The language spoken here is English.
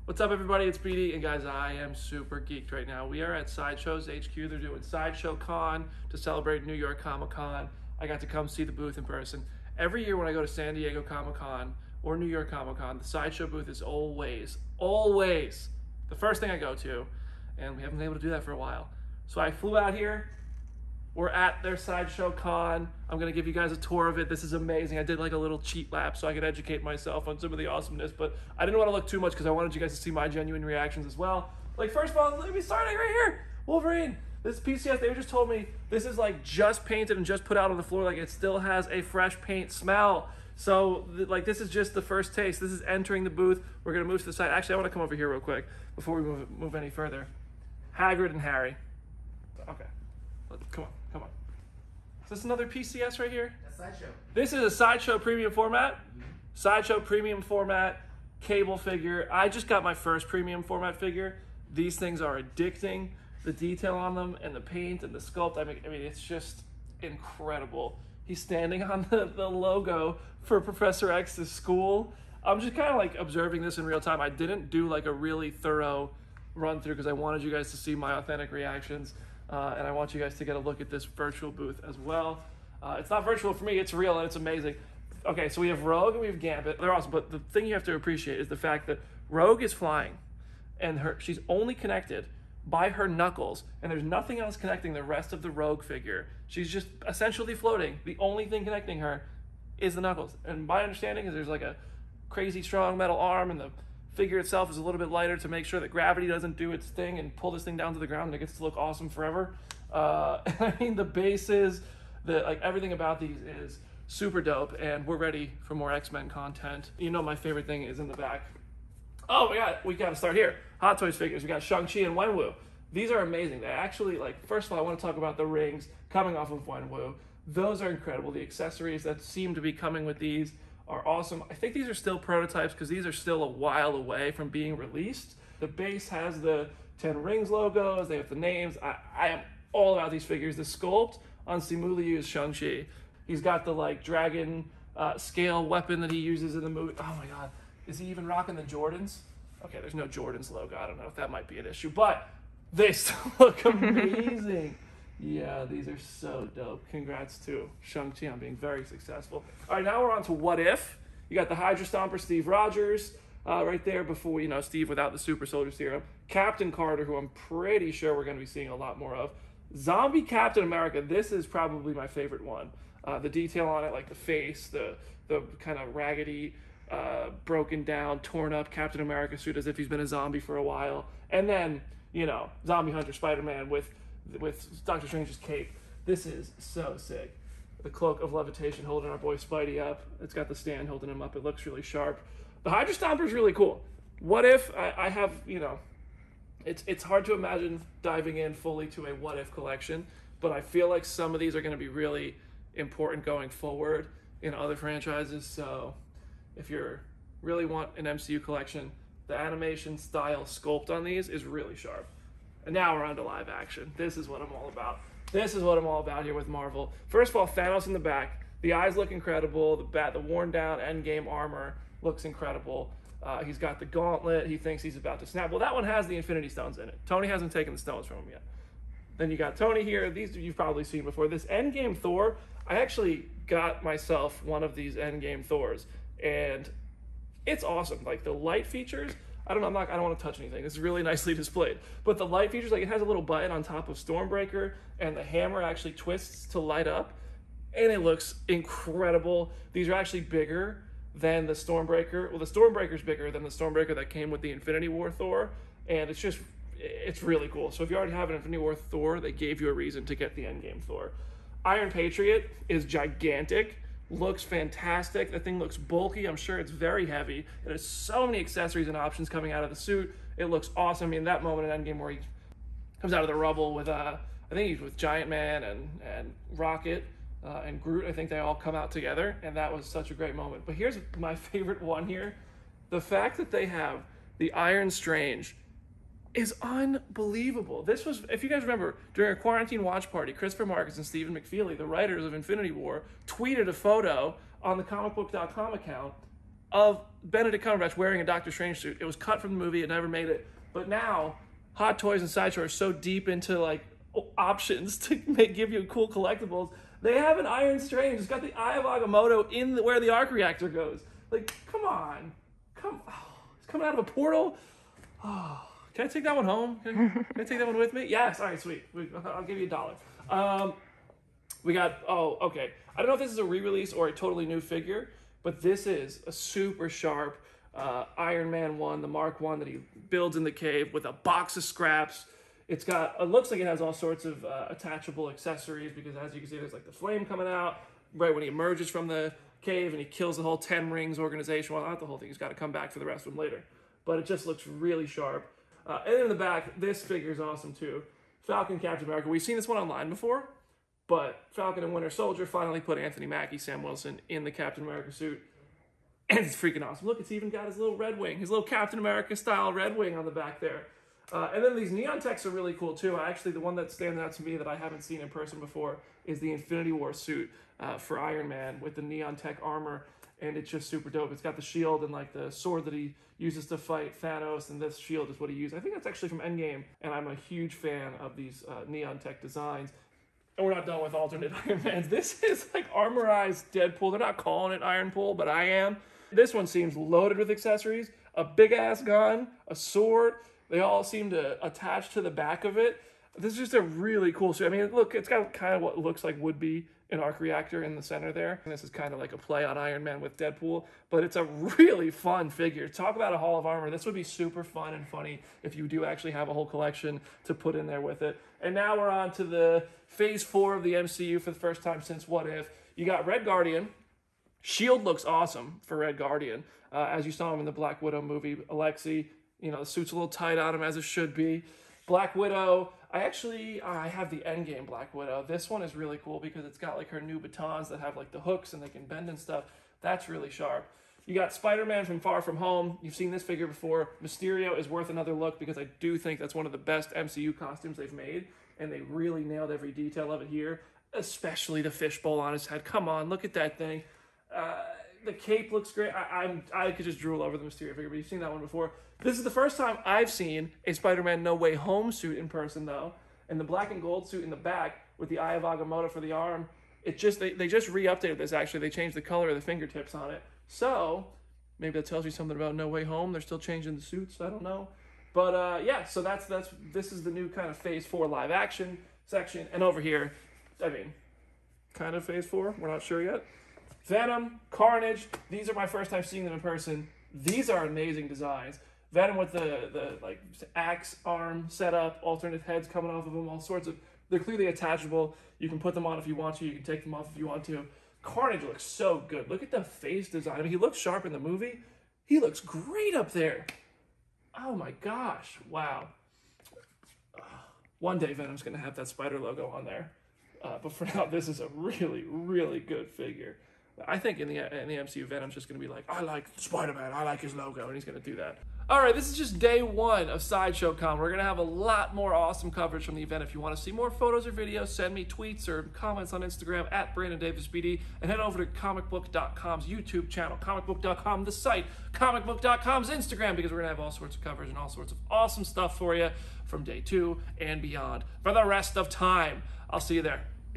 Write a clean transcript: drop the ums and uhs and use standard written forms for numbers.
What's up, everybody? It's BD, and guys, I am super geeked right now. We are at Sideshow's HQ. They're doing Sideshow Con to celebrate New York Comic Con. I got to come see the booth in person. Every year when I go to San Diego Comic Con or New York Comic Con, the Sideshow booth is always the first thing I go to, and we haven't been able to do that for a while. So I flew out here. We're at their Sideshow Con. I'm gonna give you guys a tour of it. This is amazing. I did like a little cheat lap so I could educate myself on some of the awesomeness, but I didn't want to look too much because I wanted you guys to see my genuine reactions as well. Like, first of all, let me start right here. Wolverine. This PCS, they just told me this is like just painted and just put out on the floor. Like, it still has a fresh paint smell. So like, this is just the first taste. This is entering the booth. We're gonna move to the side. Actually, I want to come over here real quick before we move any further. Hagrid and Harry. Okay, come on. Is this another PCS right here? A Sideshow. This is a Sideshow premium format. Sideshow premium format cable figure. I just got my first premium format figure. These things are addicting. The detail on them and the paint and the sculpt. I mean, it's just incredible. He's standing on the logo for Professor X's school. I'm just kind of like observing this in real time. I didn't do like a really thorough run through because I wanted you guys to see my authentic reactions. And I want you guys to get a look at this virtual booth as well. It's not virtual for me, it's real and it's amazing. Okay, so we have Rogue and we have Gambit. They're awesome, but the thing you have to appreciate is the fact that Rogue is flying and she's only connected by her knuckles, and there's nothing else connecting the rest of the Rogue figure. She's just essentially floating. The only thing connecting her is the knuckles. And my understanding is there's like a crazy strong metal arm, and the figure itself is a little bit lighter to make sure that gravity doesn't do its thing and pull this thing down to the ground and it gets to look awesome forever. I mean, the bases, like everything about these is super dope, and we're ready for more X-Men content. You know, my favorite thing is in the back. Oh my God, we got to start here. Hot Toys figures. We got Shang-Chi and Wenwu. These are amazing. They actually, like, first of all, I want to talk about the rings coming off of Wenwu. Those are incredible. The accessories that seem to be coming with these are awesome. I think these are still prototypes because these are still a while away from being released. The base has the 10 Rings logos. They have the names. I am all about these figures. The sculpt on Simu Liu's Shang-Chi. He's got the like dragon scale weapon that he uses in the movie. Oh my God. Is he even rocking the Jordans? Okay, there's no Jordans logo. I don't know if that might be an issue, but they still look amazing. Yeah, these are so dope. Congrats to Shang-Chi on being very successful. All right, now we're on to What If. You got the HYDRA Stomper, Steve Rogers, right there before, you know, Steve without the super soldier serum. Captain Carter, who I'm pretty sure we're going to be seeing a lot more of. Zombie Captain America, this is probably my favorite one. The detail on it, like the face, the kind of raggedy, broken down, torn up Captain America suit as if he's been a zombie for a while. And then, you know, Zombie Hunter Spider-Man with Doctor Strange's cape. This is so sick. The cloak of levitation holding our boy Spidey up. It's got the stand holding him up. It looks really sharp. The HYDRA Stomper is really cool. What If, I have, you know, it's hard to imagine diving in fully to a What If collection, but I feel like some of these are going to be really important going forward in other franchises. So if you really want an MCU collection, the animation style sculpt on these is really sharp. And now we're on to live action. This is what I'm all about. This is what I'm all about here with Marvel. First of all, Thanos in the back. The eyes look incredible. The worn down Endgame armor looks incredible. He's got the gauntlet. He thinks he's about to snap. Well, that one has the Infinity Stones in it. Tony hasn't taken the stones from him yet. Then you got Tony here. These you've probably seen before. This Endgame Thor, I actually got myself one of these Endgame Thors, and it's awesome. Like the light features, I don't want to touch anything. It's really nicely displayed. But the light features, like it has a little button on top of Stormbreaker, and the hammer actually twists to light up, and it looks incredible. These are actually bigger than the Stormbreaker. Well, the Stormbreaker's bigger than the Stormbreaker that came with the Infinity War Thor, and it's really cool. So if you already have an Infinity War Thor, they gave you a reason to get the Endgame Thor. Iron Patriot is gigantic. Looks fantastic. The thing looks bulky. I'm sure it's very heavy. It has so many accessories and options coming out of the suit. It looks awesome. I mean, that moment in Endgame where he comes out of the rubble with, I think he's with Giant Man and Rocket and Groot. I think they all come out together, and that was such a great moment. But here's my favorite one here. The fact that they have the Iron Strange is unbelievable. This was, if you guys remember, during a quarantine watch party, Christopher Marcus and Stephen McFeely, the writers of Infinity War, tweeted a photo on the Comicbook.com account of Benedict Cumberbatch wearing a Doctor Strange suit. It was cut from the movie. It never made it. But now, Hot Toys and Sideshow are so deep into like options to give you cool collectibles. They have an Iron Strange. It's got the Eye of Agamotto in where the arc reactor goes. Like, come on. It's coming out of a portal. Oh, can I take that one home? Can I take that one with me? Yes. All right, sweet. I'll give you $1. We got, okay. I don't know if this is a re-release or a totally new figure, but this is a super sharp Iron Man 1, the Mark 1 that he builds in the cave with a box of scraps. It looks like it has all sorts of attachable accessories because as you can see, there's like the flame coming out right when he emerges from the cave and he kills the whole 10 Rings organization. Well, not the whole thing. He's got to come back for the rest of them later. But it just looks really sharp. And then in the back, this figure is awesome too. Falcon, Captain America. We've seen this one online before, but Falcon and Winter Soldier finally put Anthony Mackie, Sam Wilson in the Captain America suit. And it's freaking awesome. Look, it's even got his little red wing, his little Captain America style red wing on the back there. And then these neon techs are really cool too. Actually, the one that stands out to me that I haven't seen in person before is the Infinity War suit for Iron Man with the neon tech armor, and it's just super dope. It's got the shield and like the sword that he uses to fight Thanos, and this shield is what he used. I think that's actually from Endgame, and I'm a huge fan of these neon tech designs. And we're not done with alternate Iron Mans. This is like armorized Deadpool. They're not calling it Iron Pool, but I am. This one seems loaded with accessories, a big-ass gun, a sword. They all seem to attach to the back of it. This is just a really cool suit. I mean, look, it's got kind of what looks like would be an arc reactor in the center there. And this is kind of like a play on Iron Man with Deadpool, but it's a really fun figure. Talk about a Hall of Armor. This would be super fun and funny if you do actually have a whole collection to put in there with it. And now we're on to the Phase 4 of the MCU for the first time since What If. You got Red Guardian. Shield looks awesome for Red Guardian. As you saw him in the Black Widow movie, Alexei, you know, the suit's a little tight on him as it should be. Black Widow, I have the Endgame Black Widow. This one is really cool because it's got like her new batons that have like the hooks and they can bend and stuff. That's really sharp. You got Spider-Man from Far From Home. You've seen this figure before. Mysterio is worth another look because I do think that's one of the best MCU costumes they've made, and they really nailed every detail of it here, especially the fishbowl on his head. Come on, look at that thing. The cape looks great. I could just drool over the Mysterio figure, but you've seen that one before. This is the first time I've seen a Spider-Man No Way Home suit in person, though. And the black and gold suit in the back with the Eye of Agamotto for the arm, they just re-updated this, actually. They changed the color of the fingertips on it. So, maybe that tells you something about No Way Home. They're still changing the suits. I don't know. But, yeah, so this is the new kind of Phase 4 live action section. And over here, I mean, kind of Phase 4. We're not sure yet. Venom, Carnage, these are my first time seeing them in person. These are amazing designs. Venom with the like axe arm setup, alternate heads coming off of them, all sorts of. They're clearly attachable. You can put them on if you want to. You can take them off if you want to. Carnage looks so good. Look at the face design. I mean, he looks sharp in the movie. He looks great up there. Oh my gosh! Wow. One day Venom's gonna have that spider logo on there. But for now, this is a really, really good figure. I think in the MCU, Venom's just going to be like, I like Spider-Man, I like his logo, and he's going to do that. All right, this is just day one of Sideshow Con. We're going to have a lot more awesome coverage from the event. If you want to see more photos or videos, send me tweets or comments on Instagram at BrandonDavisBD, and head over to Comicbook.com's YouTube channel, Comicbook.com, the site, Comicbook.com's Instagram, because we're going to have all sorts of coverage and all sorts of awesome stuff for you from day 2 and beyond for the rest of time. I'll see you there.